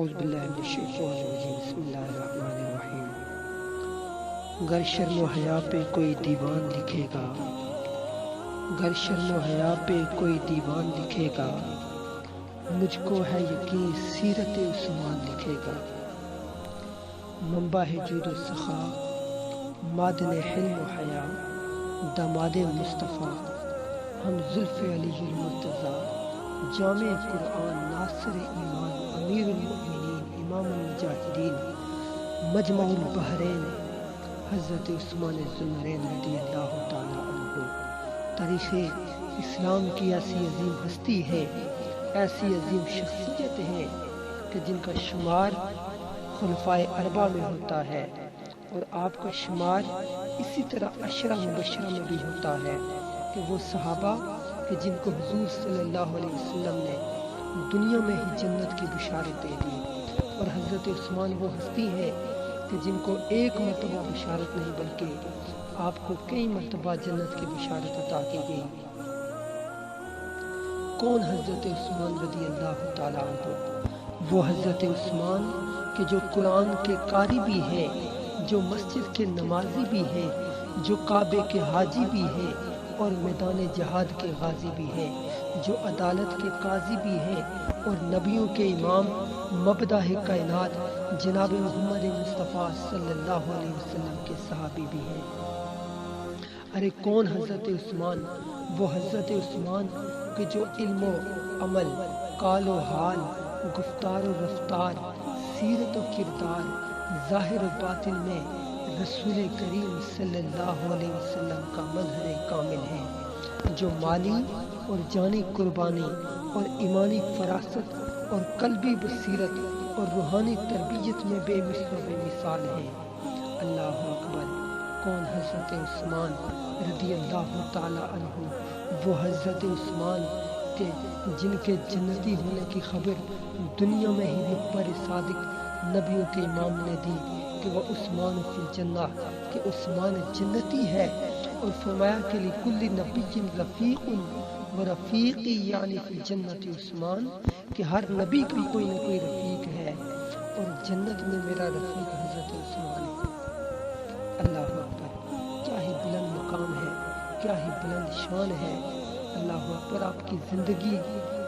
اعوذ باللہ من الشیطان الرجیم بسم اللہ الرحمن الرحیم۔ گر شرم و حیا پہ کوئی دیوان لکھے گا، گر شرم و حیا پہ کوئی دیوان لکھے گا، مجھ کو ہے یقین سیرت عثمان لکھے گا۔ منبع جود و سخا، معدن حلم و حیا، داماد مصطفیٰ، ہم زلف علی المرتضیٰ، جامع قرآن ناصر ایمان، امیر المؤمنین امام المجاہدین، مجمع البحرین، حضرت عثمان ذوالنورین رضی اللہ تعالی عنہ۔ تاریخ اسلام کی ایسی عظیم ہستی ہے، ایسی عظیم شخصیت ہے کہ جن کا شمار خلفائے اربعہ میں ہوتا ہے، اور آپ کا شمار اسی طرح عشرہ مبشرہ میں بھی ہوتا ہے کہ وہ صحابہ کہ جن کو حضور صلی اللہ علیہ وسلم نے دنیا میں ہی جنت کی بشارت دے دی، اور حضرت عثمان وہ ہستی ہے کہ جن کو ایک مرتبہ بشارت نہیں بلکہ آپ کو کئی مرتبہ جنت کی بشارت عطا کی گئی۔ کون حضرت عثمان رضی اللہ تعالیٰ عنہ؟ وہ حضرت عثمان کہ جو قرآن کے قاری بھی ہے، جو مسجد کے نمازی بھی ہے، جو کعبے کے حاجی بھی ہے، اور میدان جہاد کے غازی بھی ہے، جو عدالت کے قاضی بھی ہے، اور نبیوں کے امام مبدأ کائنات جناب محمد مصطفیٰ صلی اللہ علیہ وسلم کے صحابی بھی ہیں۔ ارے کون حضرت عثمان؟ وہ حضرت عثمان کہ جو علم و عمل، قال و حال، گفتار و رفتار، سیرت و کردار، ظاہر و باطن میں رسول کریم صلی اللہ علیہ وسلم کا مظہر کامل ہے، جو مالی اور جانی قربانی اور ایمانی فراست اور قلبی بصیرت اور روحانی تربیت میں بے مثل و بے مثال ہے۔ اللہ اکبر۔ کون حضرت عثمان رضی اللہ تعالی عنہ؟ وہ حضرت عثمان کہ جن کے جنتی ہونے کی خبر دنیا میں ہی مخبر صادق نبیوں کے امام نے دی کہ وہ عثمان فی الجنہ، کہ عثمان جنتی ہے، اور فرمایا کہ لکل نبی رفیق و رفیقی یعنی فی الجنت عثمان، کہ ہر نبی کی کوئی نہ کوئی رفیق ہے، اور جنت میں میرا رفیق حضرت عثمان ہے۔ اللہ اکبر۔ کیا ہی بلند مقام ہے، کیا ہی بلند شان ہے۔ اللہ اکبر۔ آپ کی زندگی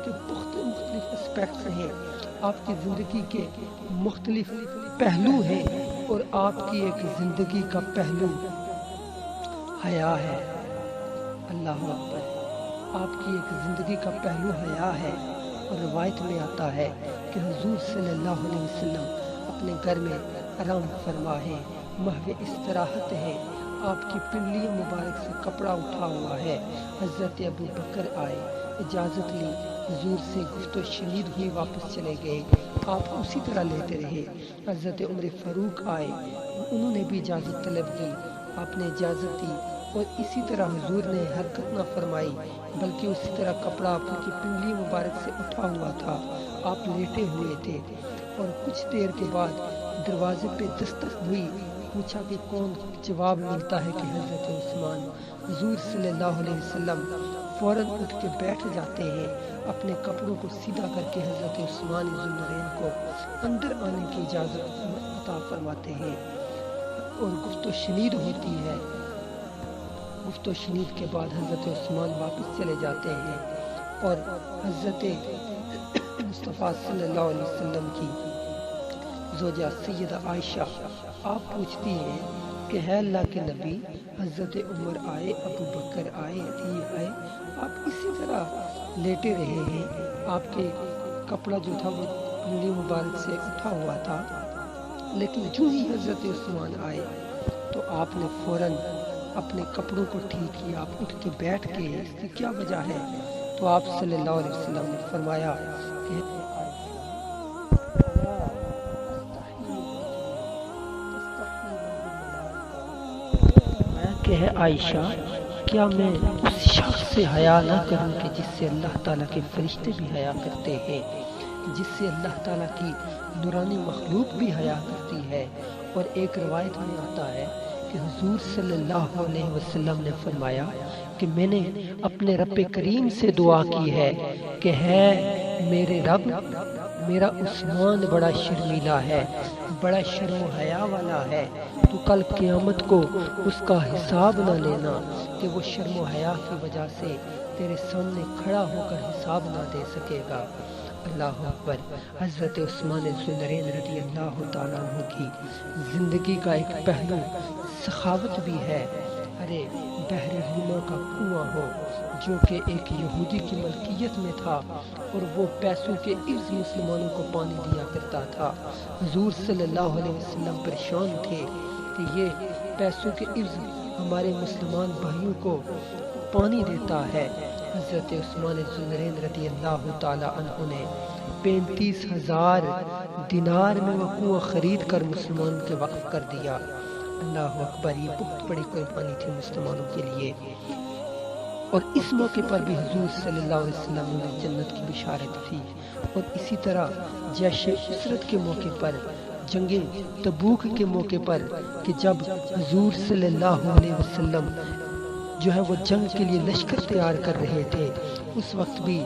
کے مختلف اسپیکٹس ہیں، آپ کی زندگی کے مختلف پہلو ہیں، اور آپ کی ایک زندگی کا پہلو حیا ہے۔ اللہ اکبر۔ آپ کی ایک زندگی کا پہلو حیا ہے، اور روایت میں آتا ہے کہ حضور صلی اللہ علیہ وسلم اپنے گھر میں آرام فرما ہے، محو استراحت ہے، آپ کی پنڈلی مبارک سے کپڑا اٹھا ہوا ہے۔ حضرت ابو بکر آئے، اجازت لی، حضور سے گفت و شنید ہوئی، واپس چلے گئے، آپ اسی طرح لیتے رہے۔ حضرت عمر فاروق آئے، انہوں نے بھی اجازت طلب کی، آپ نے اجازت دی، اور اسی طرح حضور نے حرکت نہ فرمائی بلکہ اسی طرح کپڑا آپ کی پنڈلی مبارک سے اٹھا ہوا تھا، آپ لیٹے ہوئے تھے۔ اور کچھ دیر کے بعد دروازے پہ دستک ہوئی، پوچھا کہ کون؟ جواب ملتا ہے کہ حضرت عثمان۔ حضور صلی اللہ علیہ وسلم فوراً اٹھ کے بیٹھ جاتے ہیں، اپنے کپڑوں کو سیدھا کر کے حضرت عثمان ذوالنورین کو اندر آنے کی اجازت عطا فرماتے ہیں، اور گفت و شنید ہوتی ہے۔ گفت و شنید کے بعد حضرت عثمان واپس چلے جاتے ہیں، اور حضرت مصطفیٰ صلی اللہ علیہ وسلم کی زوجہ سیدہ عائشہ آپ پوچھتی ہیں کہ ہے اللہ کے نبی، حضرت عمر آئے، ابو بکر آئے، علی آئے، آپ اسی طرح لیٹے رہے ہیں، آپ کے کپڑا جو تھا وہ پنڈلی مبارک سے اٹھا ہوا تھا، لیکن جو ہی حضرت عثمان آئے تو آپ نے فوراً اپنے کپڑوں کو ٹھیک کیا، آپ اٹھ کے بیٹھ کے، اس کی کیا وجہ ہے؟ تو آپ صلی اللہ علیہ وسلم نے فرمایا کہ ہے عائشہ، کیا میں اس شخص سے حیا نہ کروں کہ جس سے اللہ تعالیٰ کے فرشتے بھی حیا کرتے ہیں، جس سے اللہ تعالیٰ کی نورانی مخلوق بھی حیا کرتی ہے؟ اور ایک روایت میں آتا ہے کہ حضور صلی اللہ علیہ وسلم نے فرمایا کہ میں نے اپنے رب کریم سے دعا کی ہے کہ ہے میرے رب، میرا عثمان بڑا شرمیلا ہے، بڑا شرم و حیا والا ہے، تو کل قیامت کو اس کا حساب نہ لینا کہ وہ شرم و حیا کی وجہ سے تیرے سامنے کھڑا ہو کر حساب نہ دے سکے گا۔ اللہ اکبر۔ حضرت عثمان ذوالنورین رضی اللہ تعالیٰ عنہ کی زندگی کا ایک پہلو سخاوت بھی ہے۔ ارے بحر روما کا کنواں ہو جو کہ ایک یہودی کی ملکیت میں تھا اور وہ پیسوں کے عوض مسلمانوں کو پانی دیا کرتا تھا، حضور صلی اللہ علیہ وسلم پریشان تھے کہ یہ پیسوں کے عوض ہمارے مسلمان بھائیوں کو پانی دیتا ہے۔ حضرت عثمان ذوالنورین رضی اللہ تعالی عنہ نے 35,000 دینار میں وہ کنواں خرید کر مسلمان کے وقف کر دیا۔ اللہ اکبر، یہ بہت بڑی قربانی تھی مسلمانوں کے لیے۔ اور اس موقع پر بھی حضور صلی اللہ علیہ وسلم نے جنت کی بشارت تھی۔ اور اسی طرح جیش عسرت کے موقع پر، جنگ تبوک کے موقع پر، کہ جب حضور صلی اللہ علیہ وسلم جو ہے وہ جنگ کے لیے لشکر تیار کر رہے تھے، اس وقت بھی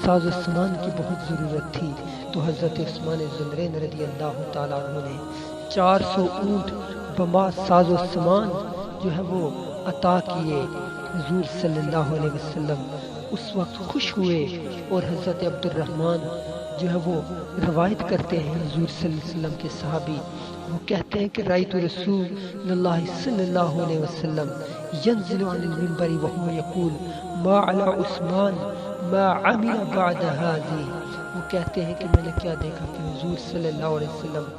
ساز و سامان کی بہت ضرورت تھی، تو حضرت عثمان ذوالنورین رضی اللہ تعالیٰ عنہ نے 400 اونٹ بما ساز و سامان جو ہے وہ عطا کیے۔ حضور صلی اللہ علیہ وسلم اس وقت خوش ہوئے، اور حضرت عبد الرحمن جو ہے وہ روایت کرتے ہیں حضور صلی اللہ علیہ وسلم کے صحابی، وہ کہتے ہیں کہ رأیت رسول اللہ صلی اللہ علیہ وسلم ينزل عن المنبر وهو يقول ما على عثمان ما عمل بعد هذه۔ وہ کہتے ہیں کہ میں نے کیا دیکھا کہ حضور صلی اللہ علیہ وسلم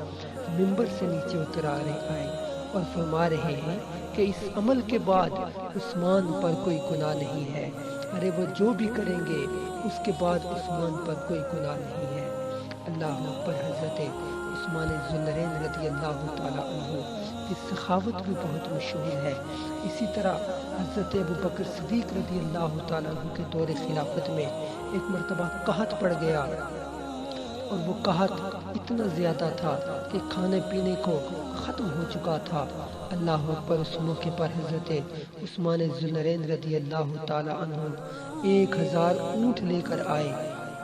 منبر سے نیچے اتر آئے اور فرما رہے ہیں کہ اس عمل کے بعد عثمان پر کوئی گناہ نہیں ہے۔ ارے وہ جو بھی کریں گے اس کے بعد عثمان پر کوئی گناہ نہیں ہے۔ اللہ اکبر۔ حضرت عثمان ذوالنورین رضی اللہ تعالیٰ عنہ کی سخاوت بھی بہت مشہور ہے۔ اسی طرح حضرت ابوبکر صدیق رضی اللہ تعالیٰ عنہ کے دور خلافت میں ایک مرتبہ قحط پڑ گیا، اور وہ قحط اتنا زیادہ تھا کہ کھانے پینے کو ختم ہو چکا تھا۔ اللہ اکبر۔ اس موقع پر حضرت عثمان ذوالنورین رضی اللہ تعالی عنہ 1000 اونٹ لے کر آئے،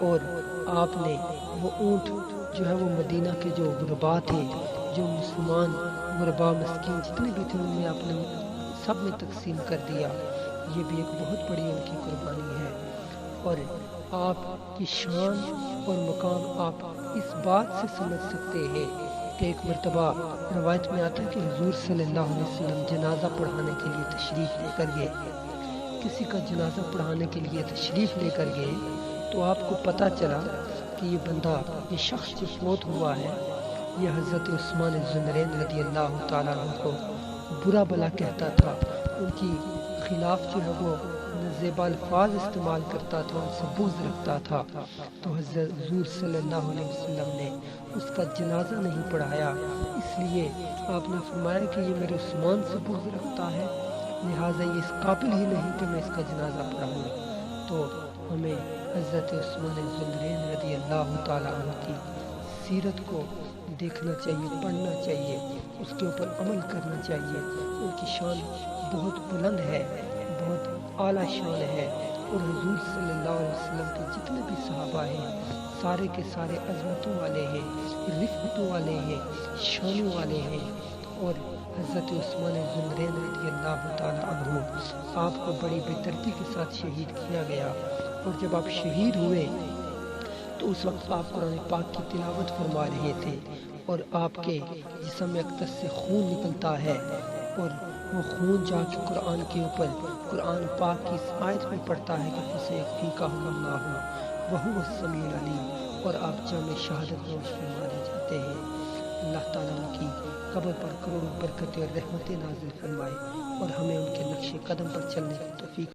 اور آپ نے وہ اونٹ جو ہے وہ مدینہ کے جو غربا تھے، جو مسلمان غربا مسکین جتنے بھی تھے، ان میں آپ نے سب میں تقسیم کر دیا۔ یہ بھی ایک بہت بڑی ان کی قربانی ہے۔ اور آپ کی شان اور مقام آپ اس بات سے سمجھ سکتے ہیں کہ ایک مرتبہ روایت میں آتا ہے کہ حضور صلی اللہ علیہ وسلم جنازہ پڑھانے کے لیے تشریف لے کر گئے، کسی کا جنازہ پڑھانے کے لیے تشریف لے کر گئے، تو آپ کو پتہ چلا کہ یہ بندہ، یہ شخص جو فوت ہوا ہے، یہ حضرت عثمان ذوالنورین رضی اللہ تعالیٰ عنہ کو برا بلا کہتا تھا، ان کی خلاف جو ہے وہ نازیبا الفاظ استعمال کرتا تھا، ان سے بغض رکھتا تھا۔ تو حضرت حضور صلی اللہ علیہ وسلم نے اس کا جنازہ نہیں پڑھایا، اس لیے آپ نے فرمایا کہ یہ میرے عثمان سے بغض رکھتا ہے، لہٰذا یہ اس قابل ہی نہیں کہ میں اس کا جنازہ پڑھاؤں۔ تو ہمیں حضرت عثمان ذوالنورین رضی اللہ تعالیٰ عنہ کی سیرت کو دیکھنا چاہیے، پڑھنا چاہیے، اس کے اوپر عمل کرنا چاہیے۔ ان کی شان بہت بلند ہے، بہت اعلیٰ شان ہے، اور حضور صلی اللہ علیہ وسلم کے جتنے بھی صحابہ ہیں سارے کے سارے عظمتوں والے ہیں، رفعتوں والے ہیں، شانوں والے ہیں۔ اور حضرت عثمان ذوالنورین رضی اللہ تعالیٰ عنہ آپ کو بڑی بے دردی کے ساتھ شہید کیا گیا، اور جب آپ شہید ہوئے تو اس وقت آپ قرآن پاک کی تلاوت فرما رہے تھے، اور آپ کے جسم میں اقدس سے خون نکلتا ہے، اور وہ خون جا کے قرآن کے اوپر قرآن پاک کی اس آیت میں پڑھتا ہے کہ فَسَيَكْفِيكَهُمُ اللَّهُ وَهُوَ السَّمِيعُ الْعَلِيمُ، اور آپ جامع شہادت نوش فرمانے جاتے ہیں۔ اللہ تعالیٰ ان کی قبر پر کروڑوں برکتیں اور رحمتیں نازل فرمائے، اور ہمیں ان کے نقش قدم پر چلنے کی توفیق